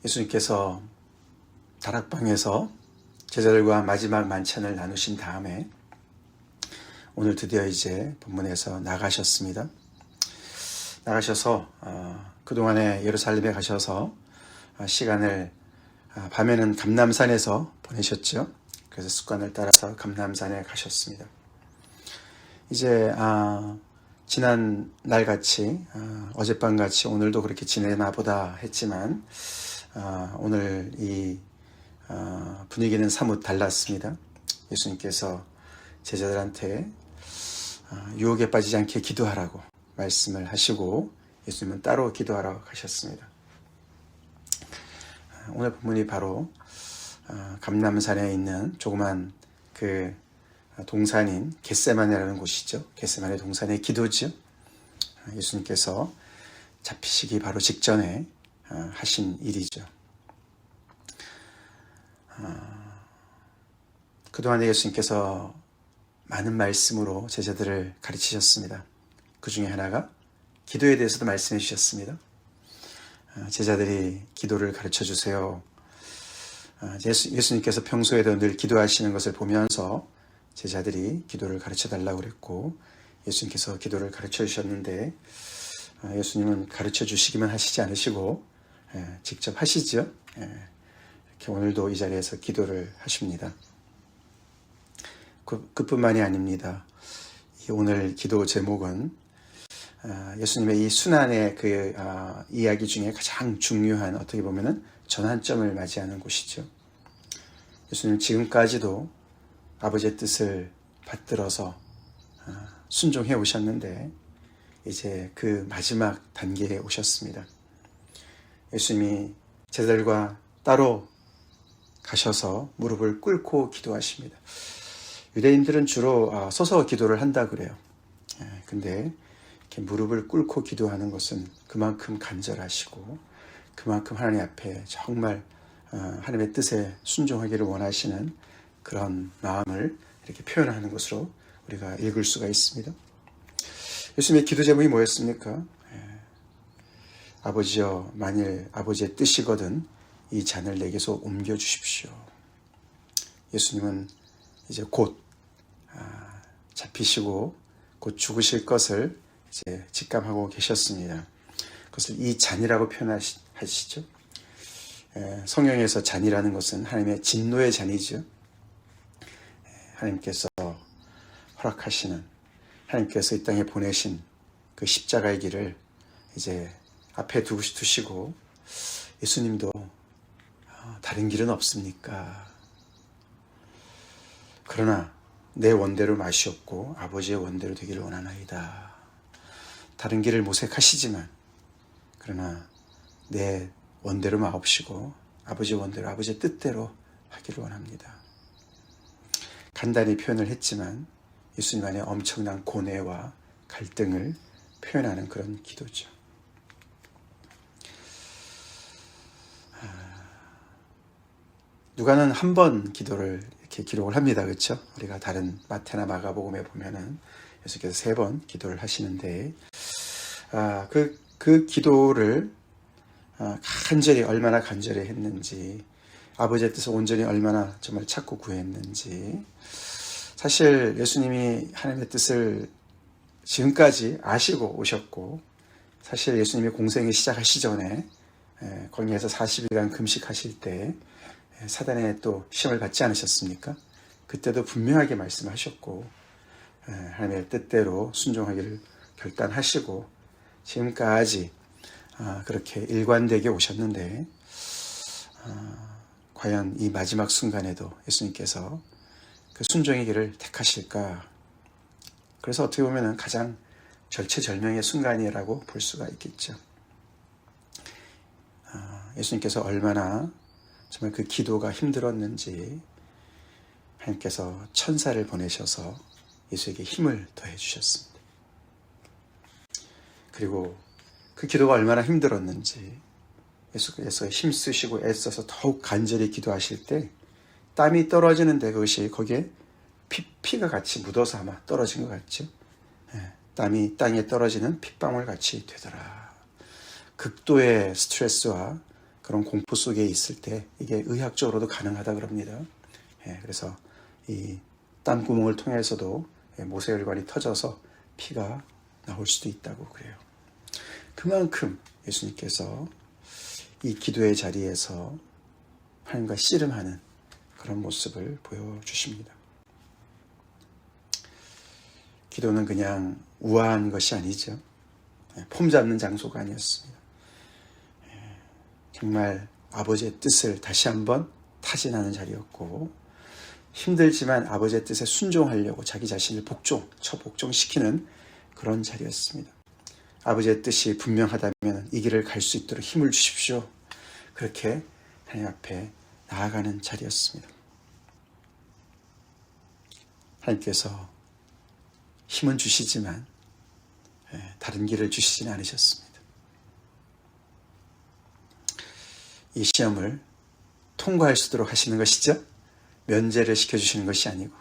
예수님께서 다락방에서 제자들과 마지막 만찬을 나누신 다음에 오늘 드디어 이제 본문에서 나가셨습니다. 나가셔서 그동안에 예루살렘에 가셔서 시간을 밤에는 감람산에서 보내셨죠. 그래서 습관을 따라서 감람산에 가셨습니다. 이제 지난 날같이 어젯밤같이 오늘도 그렇게 지내나 보다 했지만 오늘 이 분위기는 사뭇 달랐습니다. 예수님께서 제자들한테 유혹에 빠지지 않게 기도하라고 말씀을 하시고 예수님은 따로 기도하러 가셨습니다. 오늘 본문이 바로 감람산에 있는 조그만 그 동산인 겟세마네라는 곳이죠. 겟세마네 동산의 기도죠. 예수님께서 잡히시기 바로 직전에 하신 일이죠. 그동안에 예수님께서 많은 말씀으로 제자들을 가르치셨습니다. 그 중에 하나가 기도에 대해서도 말씀해 주셨습니다. 제자들이 기도를 가르쳐 주세요. 예수님께서 평소에도 늘 기도하시는 것을 보면서 제자들이 기도를 가르쳐 달라고 그랬고 예수님께서 기도를 가르쳐 주셨는데 예수님은 가르쳐 주시기만 하시지 않으시고 직접 하시죠. 이렇게 오늘도 이 자리에서 기도를 하십니다. 그뿐만이 아닙니다. 오늘 기도 제목은 예수님의 이 순환의 그 이야기 중에 가장 중요한 어떻게 보면은 전환점을 맞이하는 곳이죠. 예수님 지금까지도 아버지의 뜻을 받들어서 순종해 오셨는데 이제 그 마지막 단계에 오셨습니다. 예수님이 제자들과 따로 가셔서 무릎을 꿇고 기도하십니다. 유대인들은 주로 서서 기도를 한다 그래요. 근데 이렇게 무릎을 꿇고 기도하는 것은 그만큼 간절하시고 그만큼 하나님 앞에 정말 하나님의 뜻에 순종하기를 원하시는 그런 마음을 이렇게 표현하는 것으로 우리가 읽을 수가 있습니다. 예수님의 기도 제목이 뭐였습니까? 아버지여, 만일 아버지의 뜻이거든 이 잔을 내게서 옮겨주십시오. 예수님은 이제 곧 잡히시고 곧 죽으실 것을 이제 직감하고 계셨습니다. 그것을 이 잔이라고 표현하시죠. 성경에서 잔이라는 것은 하나님의 진노의 잔이죠. 하나님께서 허락하시는, 하나님께서 이 땅에 보내신 그 십자가의 길을 이제 앞에 두시고 예수님도 다른 길은 없습니까? 그러나 내 원대로 마시옵고 아버지의 원대로 되기를 원하나이다. 다른 길을 모색하시지만 그러나 내 원대로 마옵시고 아버지의 원대로 아버지의 뜻대로 하기를 원합니다. 간단히 표현을 했지만 예수님 안에 엄청난 고뇌와 갈등을 표현하는 그런 기도죠. 누가는 한 번 기도를 이렇게 기록을 합니다. 그렇죠? 우리가 다른 마태나 마가복음에 보면은 예수께서 3번 기도를 하시는데 그 기도를 간절히 얼마나 간절히 했는지 아버지의 뜻을 온전히 얼마나 정말 찾고 구했는지 사실 예수님이 하나님의 뜻을 지금까지 아시고 오셨고 사실 예수님이 공생을 시작하시기 전에 광야에서 40일간 금식하실 때 사단의 또 시험을 받지 않으셨습니까? 그때도 분명하게 말씀하셨고 하나님의 뜻대로 순종하기를 결단하시고 지금까지 그렇게 일관되게 오셨는데 과연 이 마지막 순간에도 예수님께서 그 순종의 길을 택하실까? 그래서 어떻게 보면 가장 절체절명의 순간이라고 볼 수가 있겠죠. 예수님께서 얼마나 정말 그 기도가 힘들었는지 하나님께서 천사를 보내셔서 예수에게 힘을 더해 주셨습니다. 그리고 그 기도가 얼마나 힘들었는지 예수께서 힘쓰시고 애써서 더욱 간절히 기도하실 때 땀이 떨어지는데 그것이 거기에 피가 같이 묻어서 아마 떨어진 것 같죠. 땀이 땅에 떨어지는 핏방울 같이 되더라. 극도의 스트레스와 그런 공포 속에 있을 때 이게 의학적으로도 가능하다 그럽니다. 그래서 이 땀구멍을 통해서도 모세혈관이 터져서 피가 나올 수도 있다고 그래요. 그만큼 예수님께서 이 기도의 자리에서 하나님과 씨름하는 그런 모습을 보여주십니다. 기도는 그냥 우아한 것이 아니죠. 폼 잡는 장소가 아니었습니다. 정말 아버지의 뜻을 다시 한번 타진하는 자리였고, 힘들지만 아버지의 뜻에 순종하려고 자기 자신을 처복종시키는 그런 자리였습니다. 아버지의 뜻이 분명하다면 이 길을 갈 수 있도록 힘을 주십시오. 그렇게 하나님 앞에 나아가는 자리였습니다. 하나님께서 힘은 주시지만 다른 길을 주시지는 않으셨습니다. 이 시험을 통과할 수 있도록 하시는 것이죠. 면제를 시켜주시는 것이 아니고.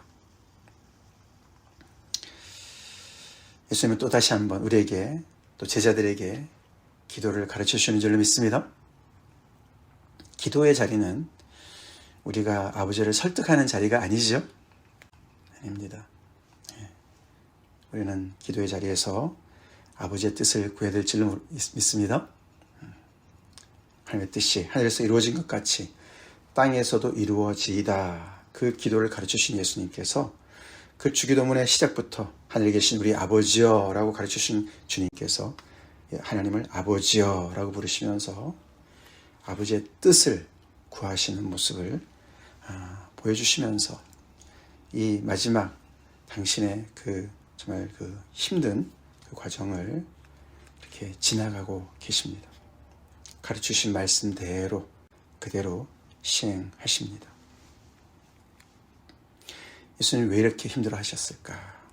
예수님은 또 다시 한번 우리에게, 또 제자들에게 기도를 가르쳐 주시는 줄로 믿습니다. 기도의 자리는 우리가 아버지를 설득하는 자리가 아니죠. 아닙니다. 우리는 기도의 자리에서 아버지의 뜻을 구해야 될 줄로 믿습니다. 하나님의 뜻이 하늘에서 이루어진 것 같이 땅에서도 이루어지이다. 그 기도를 가르쳐주신 예수님께서 그 주기도문의 시작부터 하늘에 계신 우리 아버지여 라고 가르쳐주신 주님께서 하나님을 아버지여 라고 부르시면서 아버지의 뜻을 구하시는 모습을 보여주시면서 이 마지막 당신의 정말 힘든 그 과정을 이렇게 지나가고 계십니다. 가르치신 말씀대로 그대로 시행하십니다. 예수님 왜 이렇게 힘들어 하셨을까?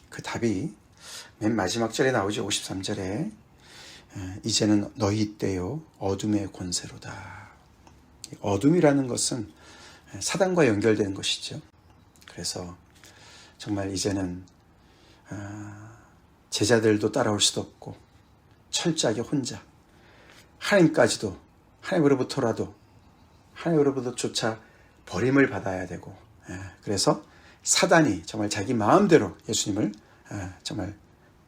그 답이 맨 마지막 절에 나오죠. 53절에 이제는 너희 때요 어둠의 권세로다. 어둠이라는 것은 사단과 연결되는 것이죠. 그래서 정말 이제는 제자들도 따라올 수도 없고 철저하게 혼자 하나님까지도 하나님으로부터조차 버림을 받아야 되고, 그래서 사단이 정말 자기 마음대로 예수님을 정말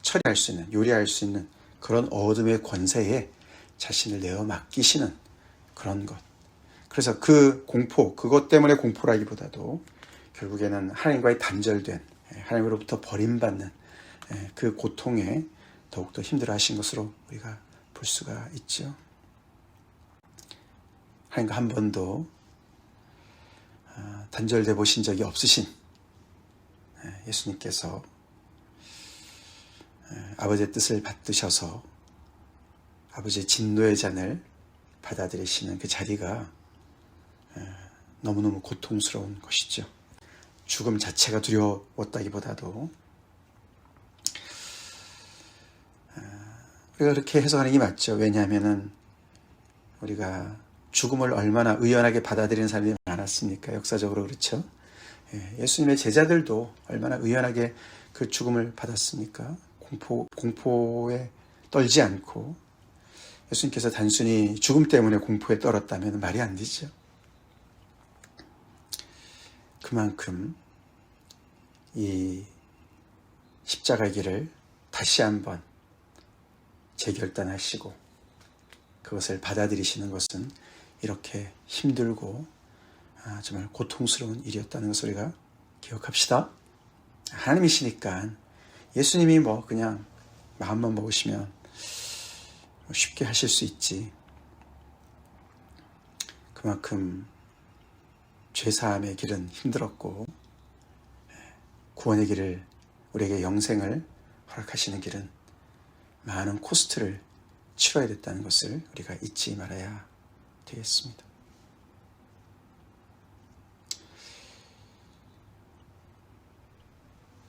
처리할 수 있는, 요리할 수 있는 그런 어둠의 권세에 자신을 내어 맡기시는 그런 것. 그래서 그 공포, 그것 때문에 공포라기보다도 결국에는 하나님과의 단절된, 하나님으로부터 버림받는 그 고통에 더욱더 힘들어 하신 것으로 우리가 볼 수가 있죠. 하나님과 한 번도 단절돼 보신 적이 없으신 예수님께서 아버지의 뜻을 받드셔서 아버지의 진노의 잔을 받아들이시는 그 자리가 너무너무 고통스러운 것이죠. 죽음 자체가 두려웠다기보다도 우리가 그렇게 해석하는 게 맞죠. 왜냐하면은 우리가 죽음을 얼마나 의연하게 받아들이는 사람이 많았습니까? 역사적으로 그렇죠. 예수님의 제자들도 얼마나 의연하게 그 죽음을 받았습니까? 공포에 떨지 않고 예수님께서 단순히 죽음 때문에 공포에 떨었다면 말이 안 되죠. 그만큼 이 십자가의 길을 다시 한번 재결단하시고 그것을 받아들이시는 것은 이렇게 힘들고 정말 고통스러운 일이었다는 것을 우리가 기억합시다. 하나님이시니까 예수님이 그냥 마음만 먹으시면 쉽게 하실 수 있지. 그만큼 죄사함의 길은 힘들었고 구원의 길을, 우리에게 영생을 허락하시는 길은 많은 코스트를 치러야 됐다는 것을 우리가 잊지 말아야 되겠습니다.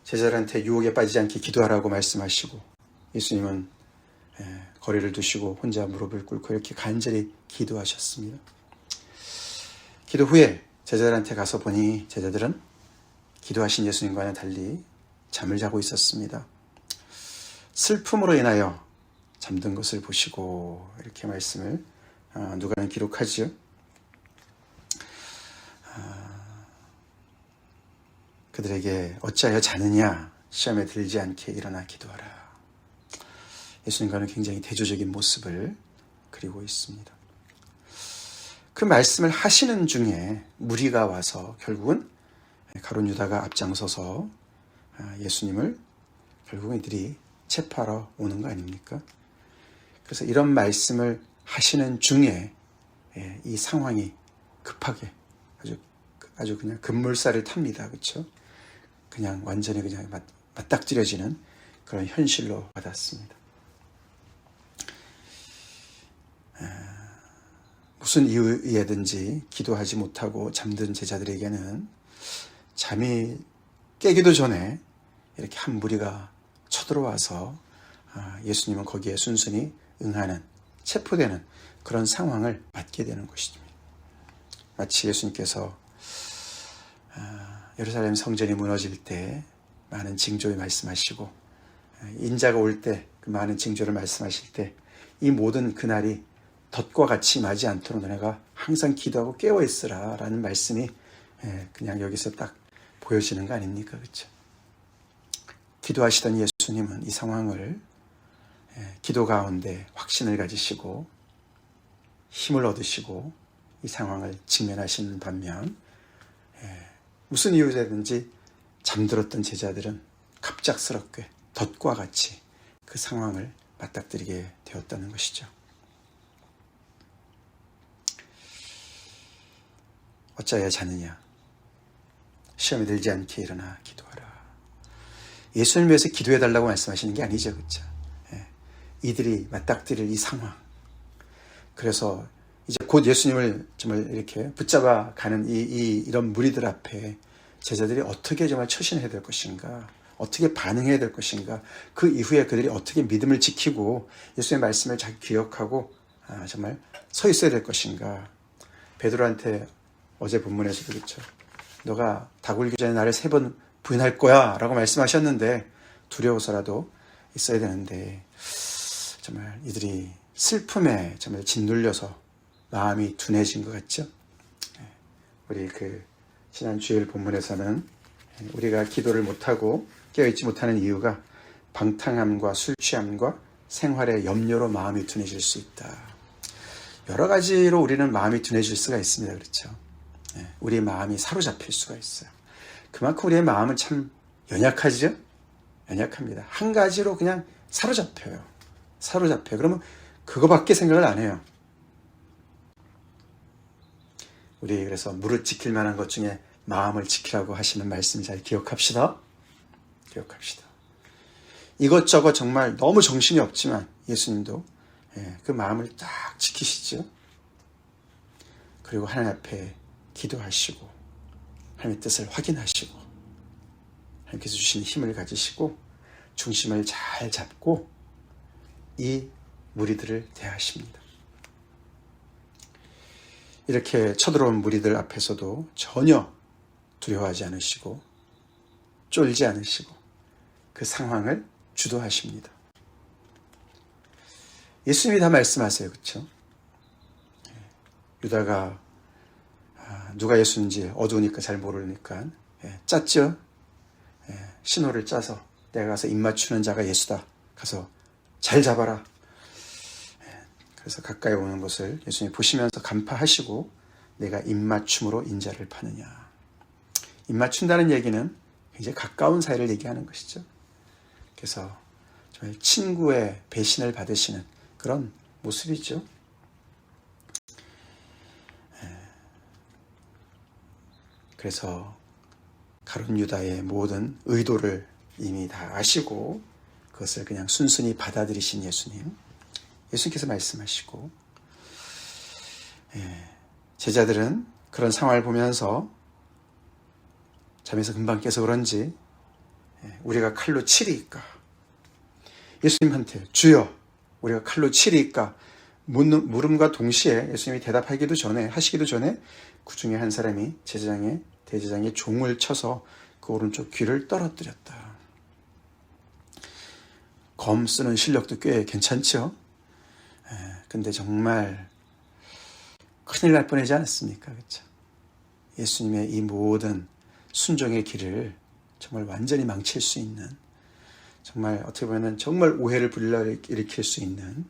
제자들한테 유혹에 빠지지 않게 기도하라고 말씀하시고 예수님은 거리를 두시고 혼자 무릎을 꿇고 이렇게 간절히 기도하셨습니다. 기도 후에 제자들한테 가서 보니 제자들은 기도하신 예수님과는 달리 잠을 자고 있었습니다. 슬픔으로 인하여 잠든 것을 보시고 이렇게 말씀을 누가는 기록하죠. 그들에게 어찌하여 자느냐, 시험에 들지 않게 일어나 기도하라. 예수님과는 굉장히 대조적인 모습을 그리고 있습니다. 그 말씀을 하시는 중에 무리가 와서 결국은 가룟 유다가 앞장서서 예수님을 결국은 이들이 체포하러 오는 거 아닙니까? 그래서 이런 말씀을 하시는 중에 이 상황이 급하게 아주 그냥 급물살을 탑니다. 그렇죠? 그냥 완전히 그냥 맞닥뜨려지는 그런 현실로 받았습니다. 무슨 이유에든지 기도하지 못하고 잠든 제자들에게는 잠이 깨기도 전에 이렇게 한 무리가 쳐들어와서 예수님은 거기에 순순히 응하는, 체포되는 그런 상황을 맞게 되는 것입니다. 마치 예수님께서 예루살렘 성전이 무너질 때 많은 징조를 말씀하시고 인자가 올 때 그 많은 징조를 말씀하실 때 이 모든 그날이 덫과 같이 임하지 않도록 너네가 항상 기도하고 깨어 있으라 라는 말씀이 그냥 여기서 딱 보여지는 거 아닙니까? 그렇죠? 기도하시던 예수님은 이 상황을 기도 가운데 확신을 가지시고 힘을 얻으시고 이 상황을 직면하시는 반면 무슨 이유라든지 잠들었던 제자들은 갑작스럽게 덫과 같이 그 상황을 맞닥뜨리게 되었다는 것이죠. 어찌하여 자느냐, 시험에 들지 않게 일어나 기도하라. 예수님을 위해서 기도해달라고 말씀하시는 게 아니죠. 그렇죠? 이들이 맞닥뜨릴 이 상황, 그래서 이제 곧 예수님을 정말 이렇게 붙잡아 가는 이런 무리들 앞에 제자들이 어떻게 정말 처신해야 될 것인가, 어떻게 반응해야 될 것인가, 그 이후에 그들이 어떻게 믿음을 지키고 예수님의 말씀을 잘 기억하고 정말 서 있어야 될 것인가. 베드로한테 어제 본문에서도 그렇죠. 너가 닭 울기 전에 나를 3번 부인할 거야 라고 말씀하셨는데 두려워서라도 있어야 되는데 정말 이들이 슬픔에 정말 짓눌려서 마음이 둔해진 것 같죠. 우리 지난 주일 본문에서는 우리가 기도를 못하고 깨어있지 못하는 이유가 방탕함과 술 취함과 생활의 염려로 마음이 둔해질 수 있다. 여러 가지로 우리는 마음이 둔해질 수가 있습니다. 그렇죠? 우리의 마음이 사로잡힐 수가 있어요. 그만큼 우리의 마음은 참 연약하죠? 연약합니다. 한 가지로 그냥 사로잡혀요. 그러면 그거밖에 생각을 안 해요. 우리 그래서 무릇 지킬 만한 것 중에 마음을 지키라고 하시는 말씀 잘 기억합시다. 이것저것 정말 너무 정신이 없지만 예수님도 그 마음을 딱 지키시죠. 그리고 하나님 앞에 기도하시고 하나님의 뜻을 확인하시고 하나님께서 주신 힘을 가지시고 중심을 잘 잡고 이 무리들을 대하십니다. 이렇게 쳐들어온 무리들 앞에서도 전혀 두려워하지 않으시고 쫄지 않으시고 그 상황을 주도하십니다. 예수님이 다 말씀하세요. 그렇죠? 유다가 누가 예수인지 어두우니까 잘 모르니까 짰죠? 신호를 짜서 내가 가서 입 맞추는 자가 예수다. 가서 잘 잡아라. 그래서 가까이 오는 것을 예수님이 보시면서 간파하시고 내가 입맞춤으로 인자를 파느냐. 입맞춘다는 얘기는 굉장히 가까운 사이를 얘기하는 것이죠. 그래서 정말 친구의 배신을 받으시는 그런 모습이죠. 그래서 가룟 유다의 모든 의도를 이미 다 아시고 그것을 그냥 순순히 받아들이신 예수님께서 말씀하시고 제자들은 그런 상황을 보면서 잠에서 금방 깨서 그런지 우리가 칼로 치리이까 예수님한테 주여 우리가 칼로 치리이까 물음과 동시에 예수님이 대답하시기도 전에 그 중에 한 사람이 대제장의 종을 쳐서 그 오른쪽 귀를 떨어뜨렸다. 검 쓰는 실력도 꽤 괜찮죠? 근데 정말 큰일 날 뻔하지 않았습니까? 그렇죠? 예수님의 이 모든 순종의 길을 정말 완전히 망칠 수 있는, 정말 어떻게 보면 정말 오해를 불러일으킬 수 있는,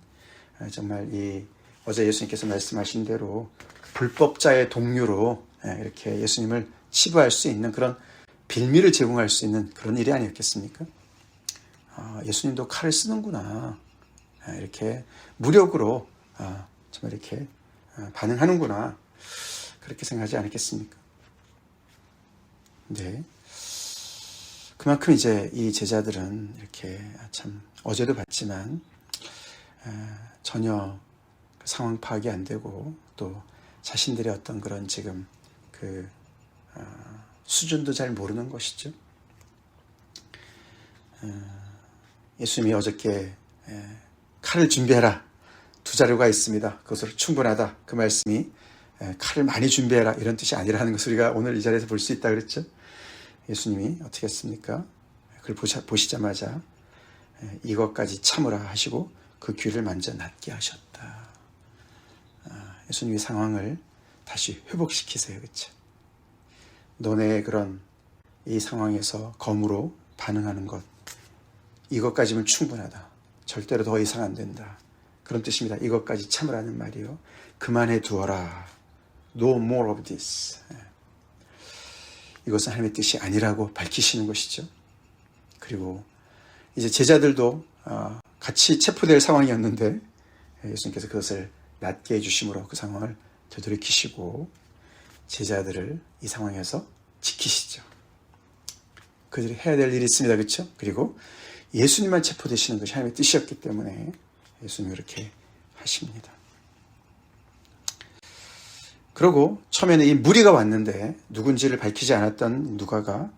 정말 이 어제 예수님께서 말씀하신 대로 불법자의 동료로 이렇게 예수님을 치부할 수 있는 그런 빌미를 제공할 수 있는 그런 일이 아니었겠습니까? 예수님도 칼을 쓰는구나, 이렇게 무력으로 정말 이렇게 반응하는구나, 그렇게 생각하지 않았겠습니까? 네. 그만큼 이제 이 제자들은 이렇게 참 어제도 봤지만 전혀 상황 파악이 안 되고 또 자신들의 어떤 그런 지금 그 수준도 잘 모르는 것이죠. 예수님이 어저께 칼을 준비해라, 2자루가 있습니다, 그것으로 충분하다, 그 말씀이 칼을 많이 준비해라 이런 뜻이 아니라는 것을 우리가 오늘 이 자리에서 볼 수 있다 그랬죠. 예수님이 어떻게 했습니까? 그걸 보시자마자 이것까지 참으라 하시고 그 귀를 만져 낫게 하셨다. 예수님이 상황을 다시 회복시키세요. 그렇죠? 너네의 그런 이 상황에서 검으로 반응하는 것, 이것까지면 충분하다, 절대로 더 이상 안 된다, 그런 뜻입니다. 이것까지 참으라는 말이요, 그만해 두어라, no more of this. 이것은 하나님의 뜻이 아니라고 밝히시는 것이죠. 그리고 이제 제자들도 같이 체포될 상황이었는데 예수님께서 그것을 낫게 해주심으로 그 상황을 되돌이키시고 제자들을 이 상황에서 지키시죠. 그들이 해야 될 일이 있습니다. 그렇죠? 그리고 예수님만 체포되시는 것이 하나님의 뜻이었기 때문에 예수님이 그렇게 하십니다. 그리고 처음에는 이 무리가 왔는데 누군지를 밝히지 않았던 누가가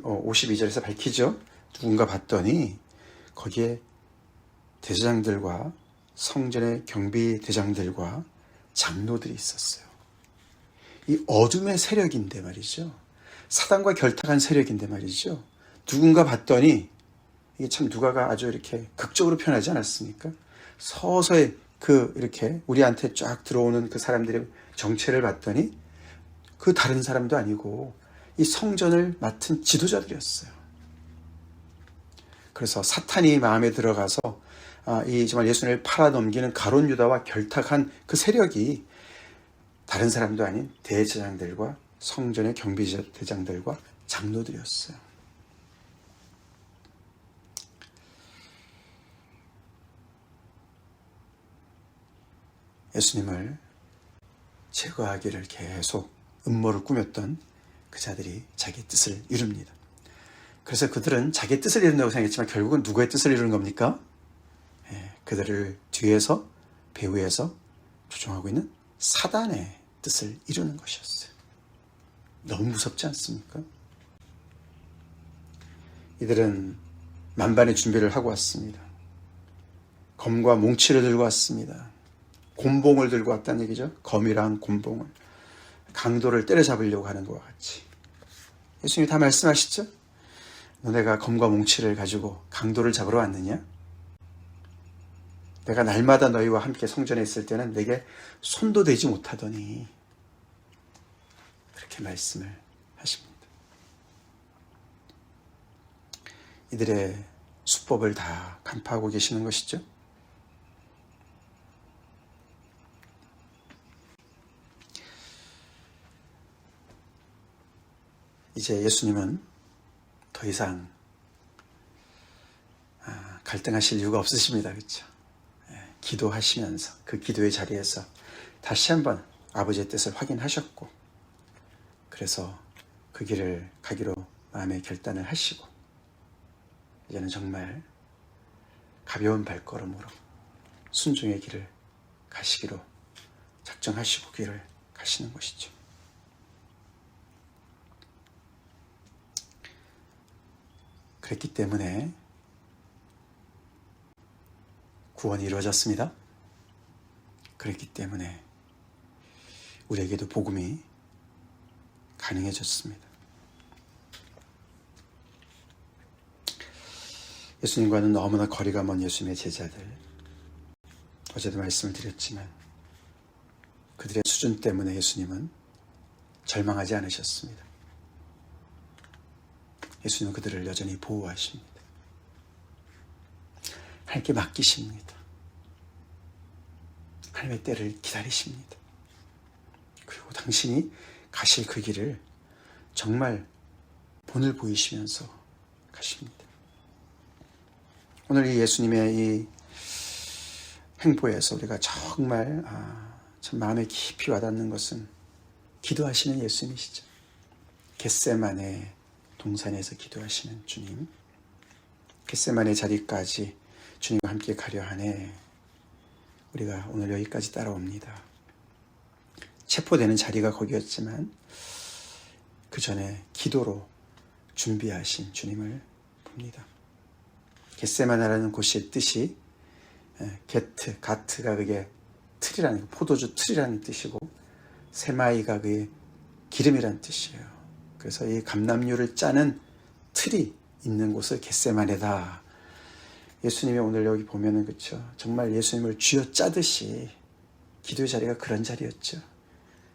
52절에서 밝히죠. 누군가 봤더니 거기에 대제장들과 성전의 경비대장들과 장로들이 있었어요. 이 어둠의 세력인데 말이죠. 사단과 결탁한 세력인데 말이죠. 누군가 봤더니, 이게 참 누가가 아주 이렇게 극적으로 표현하지 않았습니까? 서서히 이렇게 우리한테 쫙 들어오는 그 사람들의 정체를 봤더니 그 다른 사람도 아니고 이 성전을 맡은 지도자들이었어요. 그래서 사탄이 마음에 들어가서 이 정말 예수님을 팔아넘기는 가룟 유다와 결탁한 그 세력이 다른 사람도 아닌 대제장들과 성전의 경비대장들과 장로들이었어요. 예수님을 제거하기를 계속 음모를 꾸몄던 그 자들이 자기의 뜻을 이룹니다. 그래서 그들은 자기의 뜻을 이룬다고 생각했지만 결국은 누구의 뜻을 이루는 겁니까? 그들을 뒤에서 배후에서 조종하고 있는 사단의 뜻을 이루는 것이었어요. 너무 무섭지 않습니까? 이들은 만반의 준비를 하고 왔습니다. 검과 몽치를 들고 왔습니다. 곤봉을 들고 왔다는 얘기죠. 검이랑 곤봉을, 강도를 때려잡으려고 하는 것과 같이. 예수님이 다 말씀하시죠. 너네가 검과 몽치를 가지고 강도를 잡으러 왔느냐? 내가 날마다 너희와 함께 성전에 있을 때는 내게 손도 대지 못하더니, 그렇게 말씀을 하십니다. 이들의 수법을 다 간파하고 계시는 것이죠. 이제 예수님은 더 이상 갈등하실 이유가 없으십니다. 그렇죠? 기도하시면서 그 기도의 자리에서 다시 한번 아버지의 뜻을 확인하셨고, 그래서 그 길을 가기로 마음의 결단을 하시고, 이제는 정말 가벼운 발걸음으로 순종의 길을 가시기로 작정하시고 길을 가시는 것이죠. 그랬기 때문에 구원이 이루어졌습니다. 그랬기 때문에 우리에게도 복음이 가능해졌습니다. 예수님과는 너무나 거리가 먼 예수님의 제자들, 어제도 말씀을 드렸지만 그들의 수준 때문에 예수님은 절망하지 않으셨습니다. 예수님은 그들을 여전히 보호하십니다. 하나님께 맡기십니다. 하나님의 때를 기다리십니다. 그리고 당신이 가실 그 길을 정말 본을 보이시면서 가십니다. 오늘 이 예수님의 이 행보에서 우리가 정말 참 마음에 깊이 와닿는 것은 기도하시는 예수님이시죠. 겟세마네 동산에서 기도하시는 주님, 겟세마네 자리까지 주님과 함께 가려 하네 우리가 오늘 여기까지 따라옵니다. 체포되는 자리가 거기였지만 그 전에 기도로 준비하신 주님을 봅니다. 겟세마네라는 곳의 뜻이 가트가 그게 틀이라는 포도주 틀이라는 뜻이고 세마이가 그게 기름이라는 뜻이에요. 그래서 이 감람류를 짜는 틀이 있는 곳을 겟세마네다. 예수님이 오늘 여기 보면은 그렇죠. 정말 예수님을 쥐어 짜듯이 기도의 자리가 그런 자리였죠.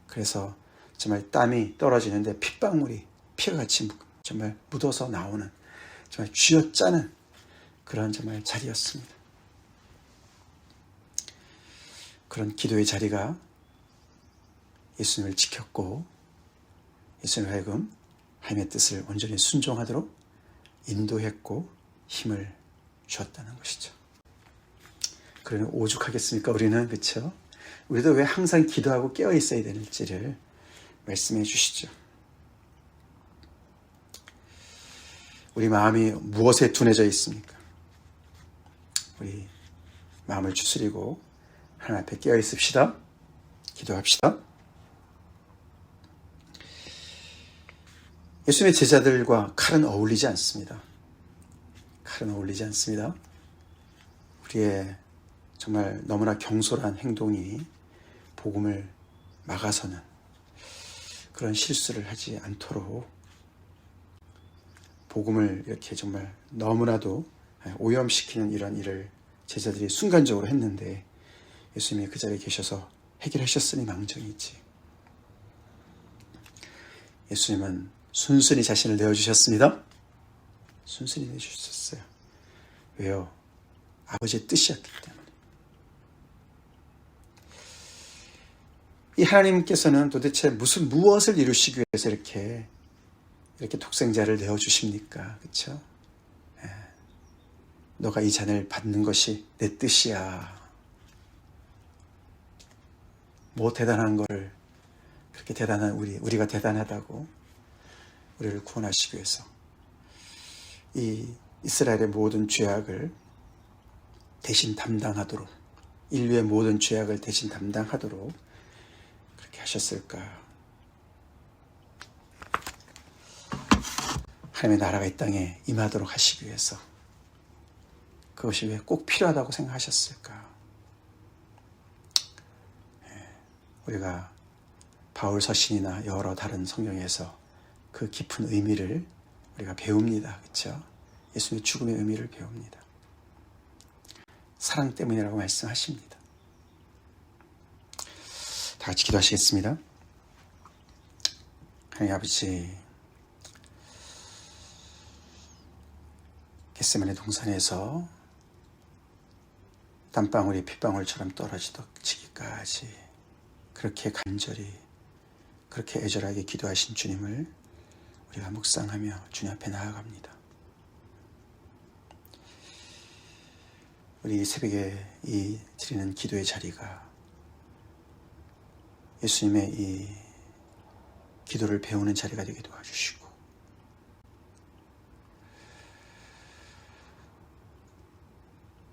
그래서 정말 땀이 떨어지는데 핏방울이 피가 같이 정말 묻어서 나오는 정말 쥐어 짜는 그런 정말 자리였습니다. 그런 기도의 자리가 예수님을 지켰고 예수님을 하여금 하나님의 뜻을 온전히 순종하도록 인도했고 힘을 주었다는 것이죠. 그러면 오죽하겠습니까? 우리는 그렇죠? 우리도 왜 항상 기도하고 깨어 있어야 되는지를 말씀해 주시죠. 우리 마음이 무엇에 둔해져 있습니까? 우리 마음을 추스리고 하나님 앞에 깨어 있읍시다. 기도합시다. 예수님의 제자들과 칼은 어울리지 않습니다. 칼은 어울리지 않습니다. 우리의 정말 너무나 경솔한 행동이 복음을 막아서는 그런 실수를 하지 않도록 복음을 이렇게 정말 너무나도 오염시키는 이런 일을 제자들이 순간적으로 했는데 예수님이 그 자리에 계셔서 해결하셨으니 망정이지. 예수님은 순순히 자신을 내어주셨습니다. 순순히 내주셨어요. 왜요? 아버지의 뜻이었기 때문에. 이 하나님께서는 도대체 무엇을 이루시기 위해서 이렇게 독생자를 내어주십니까? 그렇죠? 너가 이 잔을 받는 것이 내 뜻이야. 뭐 대단한 거를 그렇게 대단한 우리가 대단하다고 우리를 구원하시기 위해서 이 이스라엘의 모든 죄악을 대신 담당하도록 인류의 모든 죄악을 대신 담당하도록 그렇게 하셨을까? 하나님의 나라가 이 땅에 임하도록 하시기 위해서 그것이 왜 꼭 필요하다고 생각하셨을까? 우리가 바울 서신이나 여러 다른 성경에서 그 깊은 의미를 우리가 배웁니다. 그렇죠? 예수님의 죽음의 의미를 배웁니다. 사랑 때문이라고 말씀하십니다. 다 같이 기도하시겠습니다. 하나님 아버지, 겟세마네 동산에서 땀방울이 핏방울처럼 떨어지기까지 그렇게 간절히 그렇게 애절하게 기도하신 주님을 우리가 묵상하며 주님 앞에 나아갑니다. 우리 새벽에 이 드리는 기도의 자리가 예수님의 이 기도를 배우는 자리가 되게 도와주시고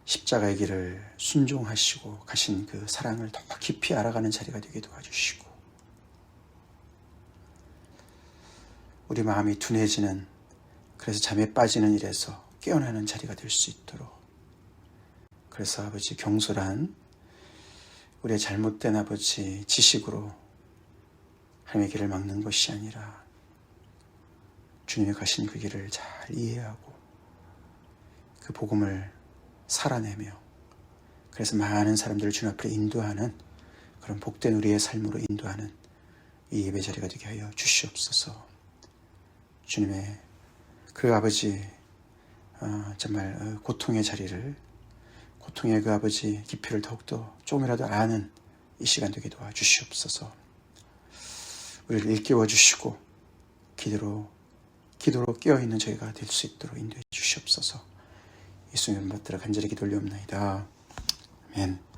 십자가의 길을 순종하시고 가신 그 사랑을 더 깊이 알아가는 자리가 되게 도와주시고 우리 마음이 둔해지는 그래서 잠에 빠지는 일에서 깨어나는 자리가 될 수 있도록 그래서 아버지 경솔한 우리의 잘못된 아버지 지식으로 하나님의 길을 막는 것이 아니라 주님이 가신 그 길을 잘 이해하고 그 복음을 살아내며 그래서 많은 사람들을 주님 앞으로 인도하는 그런 복된 우리의 삶으로 인도하는 이 예배 자리가 되게 하여 주시옵소서. 주님의 그 아버지 정말 고통의 자리를, 고통의 그 아버지 깊이를 더욱더 조금이라도 아는 이 시간 되게 도와주시옵소서. 우리를 일깨워 주시고 기도로 깨어있는 저희가 될 수 있도록 인도해 주시옵소서. 예수님 받들어 간절히 기도 올리옵나이다. 아멘.